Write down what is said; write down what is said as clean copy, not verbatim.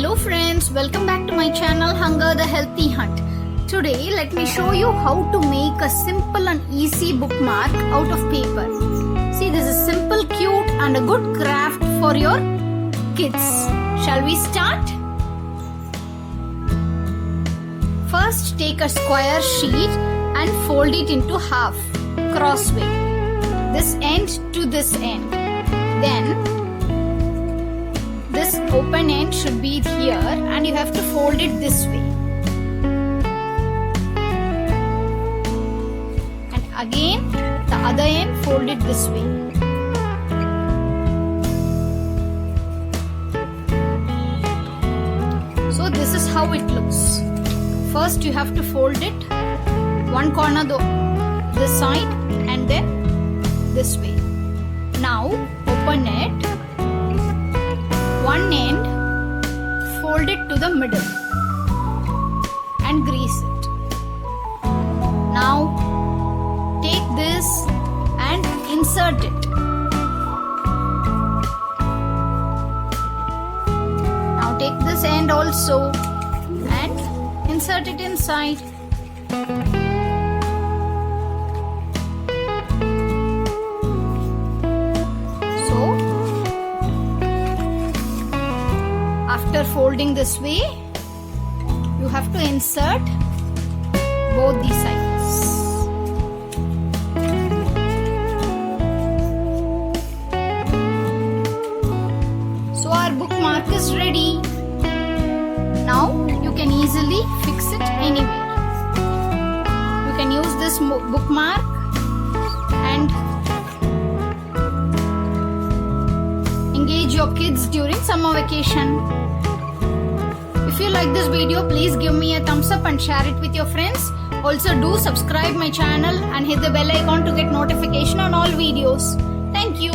Hello friends, welcome back to my channel Hunger the Healthy Hunt. Today let me show you how to make a simple and easy bookmark out of paper. See, this is simple, cute and a good craft for your kids. Shall we start? First take a square sheet and fold it into half, crossway, this end to this end. Then this open end should be here and you have to fold it this way. And again the other end, fold it this way. So this is how it looks. First you have to fold it one corner this side and then this way. Now open it. One end, fold it to the middle and grease it. Now take this and insert it. Now take this end also and insert it inside. After folding this way, you have to insert both the sides. So our bookmark is ready. Now you can easily fix it anywhere. You can use this bookmark and engage your kids during summer vacation. If you like this video, please give me a thumbs up and share it with your friends. Also do subscribe my channel and hit the bell icon to get notification on all videos. Thank you.